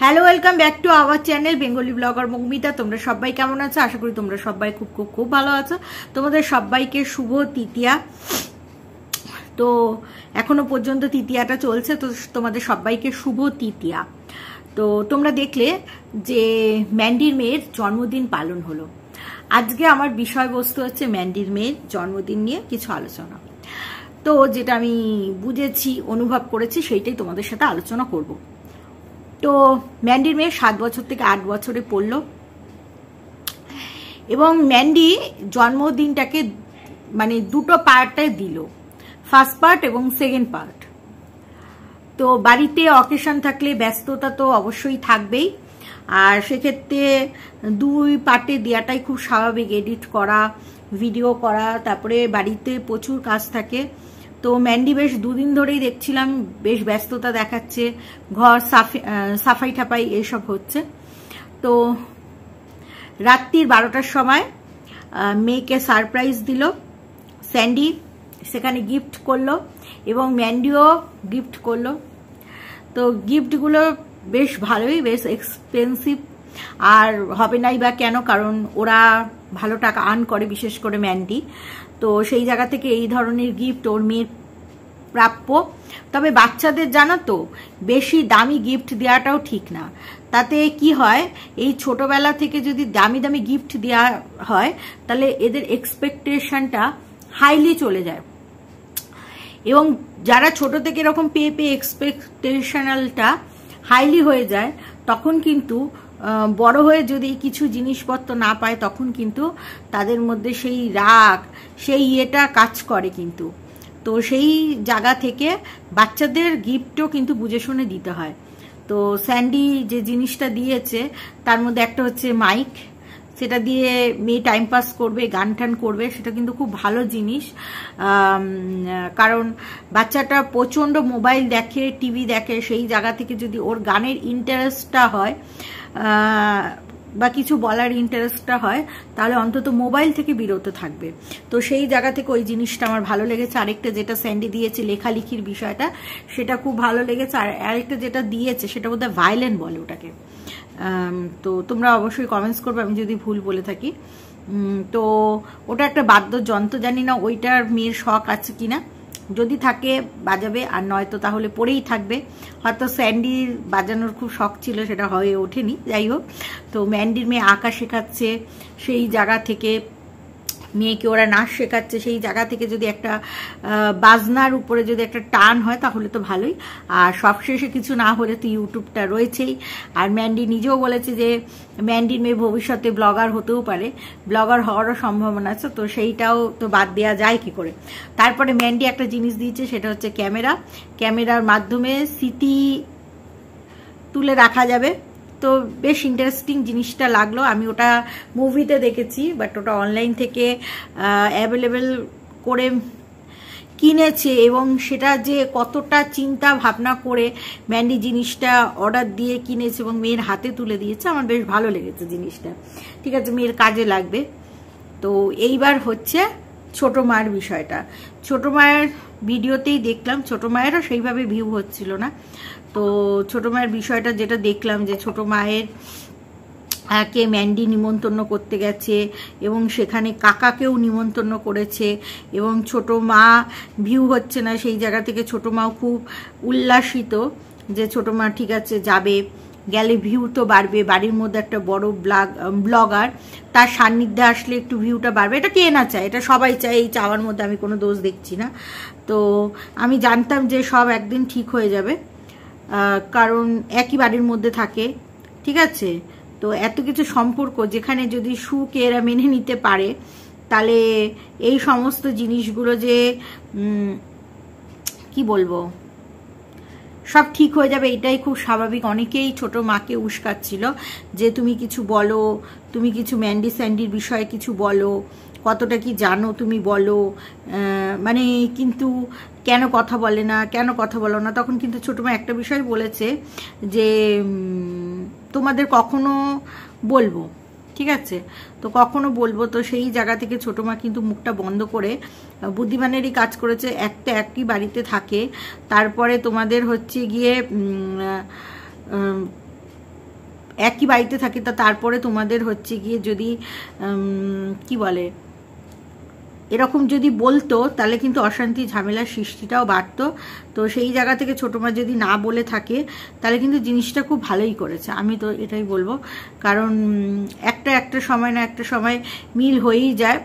Hello, welcome back to our channel Bengali blogger Moumita. তোমরা সবাই কেমন আছো? আশা করি তোমরা সবাই খুব খুব খুব ভালো আছো। তোমাদের সবাইকে শুভ তৃতীয়া। তো এখনো পর্যন্ত তৃতীয়াটা চলছে, তো তোমাদের সবাইকে শুভ তৃতীয়া। তো তোমরা দেখলে যে ম্যান্ডির মেয়ের জন্মদিন পালন হলো। আজকে আমার বিষয়বস্তু হচ্ছে ম্যান্ডির মেয়ের জন্মদিন নিয়ে কিছু আলোচনা। তো যেটা আমি বুঝেছি, অনুভব করেছি, সেইটাই তোমাদের সাথে আলোচনা করব। তো ম্যান্ডির মেয়ে 7 বছর থেকে 8 বছরে পড়লো এবং ম্যান্ডি জন্মদিনটাকে মানে দুটো পার্টে দিল, ফার্স্ট পার্ট এবং সেকেন্ড পার্ট। তো বাড়িতে অকেশন থাকলে ব্যস্ততা তো অবশ্যই থাকবেই, আর সেক্ষেত্রে 2 পার্টে দেওয়াটাই খুব স্বাভাবিক। এডিট করা, ভিডিও করা, তারপরে বাড়িতে প্রচুর কাজ থাকে। তো ম্যান্ডি বেশ 2 দিন ধরেই দেখছিলাম বেশ ব্যস্ততা দেখাচ্ছে, ঘর সাফাই ঠাপাই এসব হচ্ছে। তো রাত্রির 12টার সময় মেয়েকে সারপ্রাইজ দিল স্যান্ডি, সেখানে গিফট করলো এবং ম্যান্ডিও গিফট করলো। তো গিফটগুলো বেশ ভালোই, বেশ এক্সপেন্সিভ, আর হবে নাই বা কেন, কারণ ওরা ভালো টাকা আর্ন করে, বিশেষ করে ম্যান্ডি। তো সেই জায়গা থেকে এই ধরনের গিফট ওর মেয়ের প্রাপ্য। তবে বাচ্চাদের জানো তো, বেশি দামি গিফট দেওয়াটাও ঠিক না। তাতে কি হয়, এই ছোটবেলা থেকে যদি দামি দামি গিফট দেওয়া হয় তাহলে এদের এক্সপেকটেশনটা হাইলি চলে যায়, এবং যারা ছোট থেকে এরকম পেয়ে পেয়ে এক্সপেকটেশনালটা হাইলি হয়ে যায়, তখন কিন্তু বড় হয়ে যদি কিছু জিনিসপত্র না পায় তখন কিন্তু তাদের মধ্যে সেই রাগ, সেই ইয়েটা কাজ করে কিন্তু। তো সেই জায়গা থেকে বাচ্চাদের গিফটও কিন্তু বুঝে শুনে দিতে হয়। তো স্যান্ডি যে জিনিসটা দিয়েছে তার মধ্যে একটা হচ্ছে মাইক, সেটা দিয়ে মেয়ে টাইম পাস করবে, গান টান করবে, সেটা কিন্তু খুব ভালো জিনিস। কারণ বাচ্চাটা প্রচণ্ড মোবাইল দেখে, টিভি দেখে, সেই জায়গা থেকে যদি ওর গানের ইন্টারেস্টটা হয় বা কিছু বলার ইন্টারেস্টটা হয়, তাহলে অন্তত মোবাইল থেকে বিরত থাকবে। তো সেই জায়গা থেকে ওই জিনিসটা আমার ভালো লেগেছে। আরেকটা যেটা স্যান্ডি দিয়েছে লেখালেখির বিষয়টা, সেটা খুব ভালো লেগেছে। আর আরেকটা যেটা দিয়েছে সেটা বোধহয় ভায়োলিন বলে ওটাকে। তো তোমরা অবশ্যই কমেন্টস করবে আমি যদি ভুল বলে থাকি। তো ওটা একটা বাদ্যযন্ত্র, জানি না ওইটার মেয়ের শখ আছে কিনা, যদি থাকে বাজাবে, আর নয়তো তাহলে পড়েই থাকবে। হয়তো স্যান্ডির বাজানোর খুব শখ ছিল, সেটা হয়ে ওঠেনি, যাই হোক। তো ম্যান্ডির মেয়ে আঁকা শেখাচ্ছে, সেই জায়গা থেকে মেয়েকে ওরা নাচ শেখাচ্ছে, সেই জায়গা থেকে যদি একটা বাজনার উপরে যদি একটা টান হয় তাহলে তো ভালোই। আর সবশেষে কিছু না হলে তো ইউটিউবটা রয়েছেই। আর ম্যান্ডি নিজেও বলেছে যে ম্যান্ডির মেয়ে ভবিষ্যতে ব্লগার হতেও পারে, ব্লগার হওয়ারও সম্ভাবনা আছে। তো সেইটাও তো বাদ দেওয়া যায় কি করে। তারপরে ম্যান্ডি একটা জিনিস দিয়েছে, সেটা হচ্ছে ক্যামেরা। ক্যামেরার মাধ্যমে স্মৃতি তুলে রাখা যাবে। তো বেশ ইন্টারেস্টিং জিনিসটা লাগলো। আমি ওটা মুভিতে দেখেছি, বাট ওটা অনলাইন থেকে অ্যাভেলেবেল করে কিনেছে, এবং সেটা যে কতটা চিন্তা ভাবনা করে ম্যান্ডি জিনিসটা অর্ডার দিয়ে কিনেছে এবং মেয়ের হাতে তুলে দিয়েছে, আমার বেশ ভালো লেগেছে জিনিসটা। ঠিক আছে, মেয়ের কাজে লাগবে। তো এইবার হচ্ছে ছোট মায়ের বিষয়টা। ছোট মায়ের ভিডিওতেই দেখলাম, ছোট মায়েরও সেইভাবে ভিউ হচ্ছিল না। তো ছোট মায়ের বিষয়টা যেটা দেখলাম, যে ছোট মায়ের কে ম্যান্ডি নিমন্ত্রণ করতে গেছে এবং সেখানে কাকাকেও নিমন্ত্রণ করেছে, এবং ছোট মা ভিউ হচ্ছে না, সেই জায়গা থেকে ছোট মাও খুব উল্লাসিত যে ছোট মা ঠিক আছে যাবে, গেলে ভিউ তো বাড়বে। বাড়ির মধ্যে একটা বড় ব্লগার, তার সান্নিধ্যে আসলে একটু ভিউটা বাড়বে। এটা কে না চায়, এটা সবাই চায়, এই চাওয়ার মধ্যে আমি কোনো দোষ দেখছি না। তো আমি জানতাম যে সব একদিন ঠিক হয়ে যাবে, কারণ একই বাড়ির মধ্যে থাকে, ঠিক আছে। তো এত কিছু সম্পর্ক যেখানে যদি সুখে এরা মেনে নিতে পারে, তাহলে এই সমস্ত জিনিসগুলো যে কি বলবো, সব ঠিক হয়ে যাবে, এটাই খুব স্বাভাবিক। অনেকেই ছোট মাকে উস্কাচ্ছিল যে তুমি কিছু বলো, তুমি কিছু ম্যান্ডি স্যান্ডির বিষয়ে কিছু বলো, কতটা কি জানো তুমি বলো, মানে কিন্তু কেন কথা বলে না, কেন কথা বলো না। তখন কিন্তু ছোট মা একটা বিষয় বলেছে যে তোমাদের কখনো বলবো, ঠিক আছে, তো কখনো বলবো। তো সেই জায়গা থেকে ছোট মা কিন্তু মুখটা বন্ধ করে বুদ্ধিমানেরই কাজ করেছে। একটা একই বাড়িতে থাকে, তারপরে তোমাদের হচ্ছে গিয়ে একই বাড়িতে থাকে, তা তারপরে তোমাদের হচ্ছে গিয়ে যদি কি বলে এরকম যদি বলতো তাহলে কিন্তু অশান্তি ঝামেলার সৃষ্টিটাও বাড়তো। তো সেই জায়গা থেকে ছোটো মা যদি না বলে থাকে তাহলে কিন্তু জিনিসটা খুব ভালোই করেছে, আমি তো এটাই বলবো। কারণ একটা সময় না একটা সময় মিল হয়েই যায়।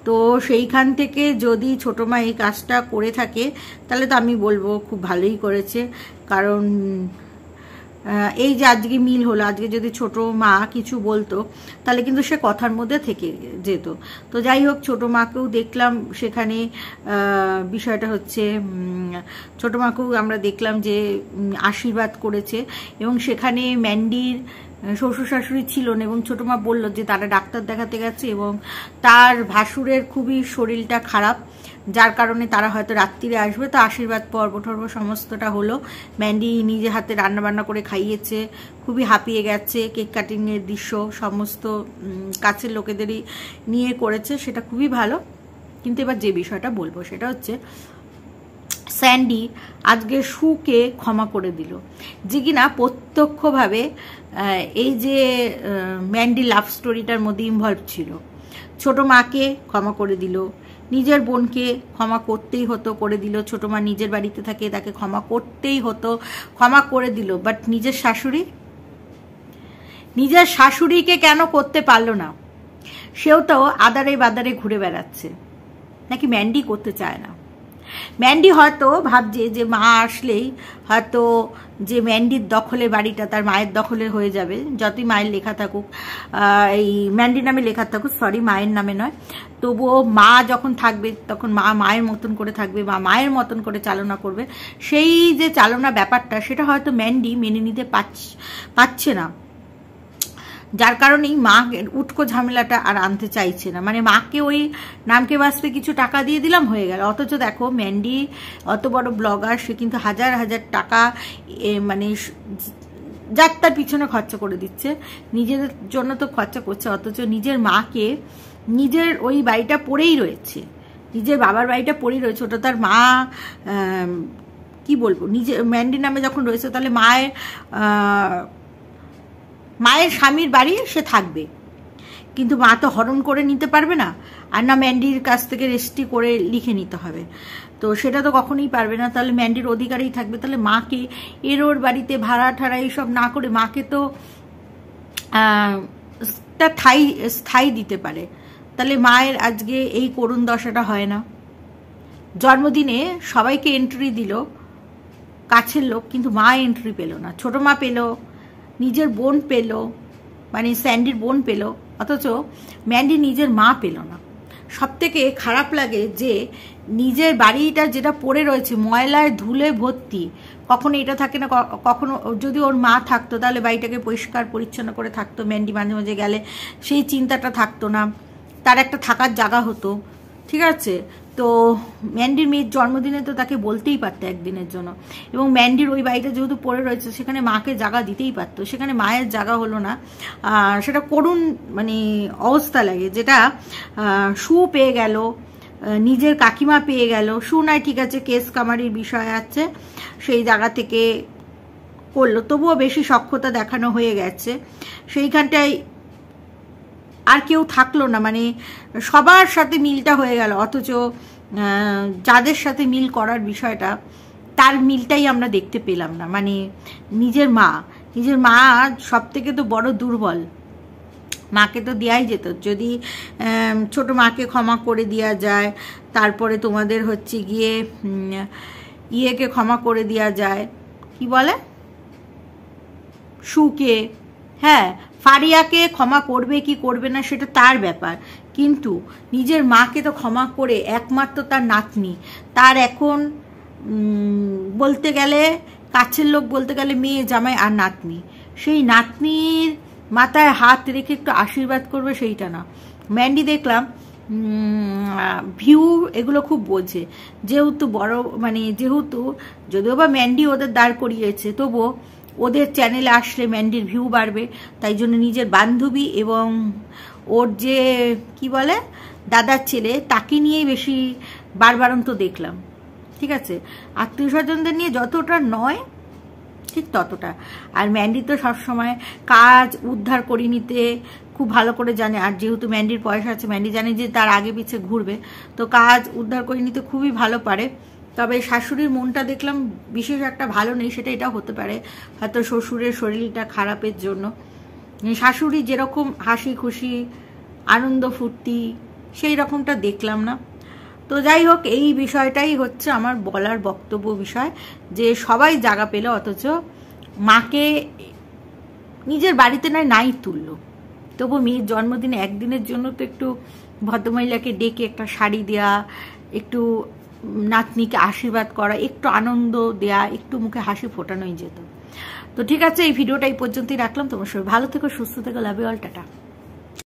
তো সেইখান থেকে যদি ছোটো মা এই কাজটা করে থাকে তাহলে তো আমি বলবো খুব ভালোই করেছে। কারণ এই যে আজকে মিল হলো, আজকে যদি ছোট মা কিছু বলতো তাহলে কিন্তু সে কথার মধ্যে থেকে যেত। তো যাই হোক, ছোট মাকেও দেখলাম সেখানে, বিষয়টা হচ্ছে ছোট মাকেও আমরা দেখলাম যে আশীর্বাদ করেছে, এবং সেখানে ম্যান্ডির শ্বশুর শাশুড়ি ছিল না, এবং ছোট মা বলল যে তারা ডাক্তার দেখাতে গেছে এবং তার ভাসুরের খুবই শরীরটা খারাপ, যার কারণে তারা হয়তো রাত্রিরে আসবে। তো আশীর্বাদ পর্ব টর্ব সমস্তটা হলো, ম্যান্ডি নিজে হাতে রান্নাবান্না করে খাইয়েছে, খুবই হাঁপিয়ে গেছে, কেক কাটিংয়ের দৃশ্য সমস্ত কাছের লোকেদেরই নিয়ে করেছে, সেটা খুবই ভালো। কিন্তু এবার যে বিষয়টা বলবো সেটা হচ্ছে স্যান্ডি আজকে সুকে ক্ষমা করে দিল, যে কিনা প্রত্যক্ষভাবে এই যে ম্যান্ডি লাভ স্টোরিটার মধ্যে ইনভলভ ছিল। ছোট মাকে ক্ষমা করে দিল, নিজের বোনকে ক্ষমা করতেই হতো, করে দিল। ছোট মা নিজের বাড়িতে থাকে, তাকে ক্ষমা করতেই হতো, ক্ষমা করে দিল। বাট নিজের শাশুড়িকে কেন করতে পারলো না? সেও তো আদারে বাদারে ঘুরে বেড়াচ্ছে, নাকি ম্যান্ডি করতে চায় না? ম্যান্ডি হয়তো ভাবছে যে মা আসলেই হয়তো যে ম্যান্ডির দখলে বাড়িটা তার মায়ের দখলে হয়ে যাবে, যতই মায়ের লেখা থাকুক, এই ম্যান্ডির নামে লেখা থাকুক, সরি মায়ের নামে নয়, তবুও মা যখন থাকবে তখন মা মায়ের মতন করে থাকবে, মা মায়ের মতন করে চালনা করবে। সেই যে চালনা ব্যাপারটা সেটা হয়তো ম্যান্ডি মেনে নিতে পারছে না, যার কারণেই মা উটকো ঝামেলাটা আর আনতে চাইছে না। মানে মাকে ওই নামকে বাঁচতে কিছু টাকা দিয়ে দিলাম, হয়ে গেল। অথচ দেখো ম্যান্ডি অত বড় ব্লগার, সে কিন্তু হাজার হাজার টাকা মানে যাত্রার পিছনে খরচা করে দিচ্ছে, নিজের জন্য তো খরচা করছে, অথচ নিজের মাকে, নিজের ওই বাড়িটা পড়েই রয়েছে, নিজের বাবার বাড়িটা পড়েই রয়েছে, ওটা তার মা কি বলবো, নিজে ম্যান্ডির নামে যখন রয়েছে তাহলে মায়ের স্বামীর বাড়ি সে থাকবে, কিন্তু মা তো হরণ করে নিতে পারবে না, আর না ম্যান্ডির কাছ থেকে রেজিস্ট্রি করে লিখে নিতে হবে, তো সেটা তো কখনোই পারবে না। তাহলে ম্যান্ডির অধিকারেই থাকবে। তাহলে মাকে ওর বাড়িতে ভাড়া ঠাড়া এইসব না করে মাকে তো স্থায়ী দিতে পারে। তাহলে মায়ের আজকে এই করুণ দশাটা হয় না। জন্মদিনে সবাইকে এন্ট্রি দিল কাছের লোক, কিন্তু মা এন্ট্রি পেল না। ছোট মা পেল, নিজের বোন পেল, মানে স্যান্ডির বোন পেল, অথচ ম্যান্ডি নিজের মা পেল না। সব থেকে খারাপ লাগে যে নিজের বাড়িটা যেটা পড়ে রয়েছে ময়লায় ধুলে ভর্তি, কখনো এটা থাকে না, কখনো যদি ওর মা থাকতো তাহলে বাড়িটাকে পরিষ্কার পরিচ্ছন্ন করে থাকতো, ম্যান্ডি মাঝে মাঝে গেলে সেই চিন্তাটা থাকতো না, তার একটা থাকার জায়গা হতো, ঠিক আছে। তো ম্যান্ডির মেয়ের জন্মদিনে তো তাকে বলতেই পারতো একদিনের জন্য, এবং ম্যান্ডির ওই বাড়িটা যেহেতু পড়ে রয়েছে সেখানে মাকে জায়গা দিতেই পারতো, সেখানে মায়ের জায়গা হলো না। সেটা করুণ মানে অবস্থা লাগে, যেটা সু পেয়ে গেল, নিজের কাকিমা পেয়ে গেল। সু নয় ঠিক আছে, কেস কামারির বিষয় আছে, সেই জায়গা থেকে করলো, তবুও বেশি সক্ষতা দেখানো হয়ে গেছে, সেইখানটায় আর কেউ থাকলো না, মানে সবার সাথে মিলটা হয়ে গেল, অথচ যাদের সাথে মিল করার বিষয়টা তার মিলটাই আমরা দেখতে পেলাম না। মানে নিজের মা সব থেকে তো বড় দুর্বল, মাকে তো দেওয়াই যেত, যদি ছোট মাকে ক্ষমা করে দেওয়া যায়, তারপরে তোমাদের হচ্ছে গিয়ে ইয়েকে ক্ষমা করে দেওয়া যায়, কি বলে সুকে, হ্যাঁ ফারিয়াকে ক্ষমা করবে কি করবে না সেটা তার ব্যাপার, কিন্তু নিজের মাকে তো ক্ষমা করে, একমাত্র তার নাতনি, তার এখন বলতে গেলে কাছের লোক বলতে গেলে মেয়ে জামাই আর নাতনি, সেই নাতনির মাথায় হাত রেখে একটু আশীর্বাদ করবে সেইটা না। ম্যান্ডি দেখলাম ভিউ এগুলো খুব বোঝে, যেহেতু বড় মানে যেহেতু যদিও বা ম্যান্ডি ওদের দাঁড় করিয়েছে, তবুও ওদের চ্যানেলে আসলে ম্যান্ডির ভিউ বাড়বে, তাই জন্য নিজের বান্ধবী এবং ওর যে কি বলে দাদার ছেলে তাকে নিয়েই বেশি বারবারন্ত দেখলাম, ঠিক আছে। আত্মীয় স্বজনদের নিয়ে যতটা নয়, ঠিক ততটা। আর ম্যান্ডি তো সবসময় কাজ উদ্ধার করে নিতে খুব ভালো করে জানে, আর যেহেতু ম্যান্ডির পয়সা আছে, ম্যান্ডি জানে যে তার আগে পিছে ঘুরবে, তো কাজ উদ্ধার করে নিতে খুবই ভালো পারে। তবে শাশুড়ির মনটা দেখলাম বিশেষ একটা ভালো নেই, সেটা এটা হতে পারে হয়তো শ্বশুরের শরীরটা খারাপের জন্য। শাশুড়ি যেরকম হাসি খুশি আনন্দ ফুর্তি সেই রকমটা দেখলাম না। তো যাই হোক, এই বিষয়টাই হচ্ছে আমার বলার বক্তব্য বিষয়, যে সবাই জায়গা পেল অথচ মাকে নিজের বাড়িতে নাই তুললো। তবু মেয়ের জন্মদিনে একদিনের জন্য তো একটু ভদ্রমহিলাকে ডেকে একটা শাড়ি দেয়া, একটু নাতনিকে আশীর্বাদ করা, একটু আনন্দ দেয়া, একটু মুখে হাসি ফোটানোই যেত। তো ঠিক আছে, এই ভিডিওটা এই পর্যন্তই রাখলাম। তোমার সবাই ভালো থেকো, সুস্থ থেকো, লাভ ইউ অল, টাটা।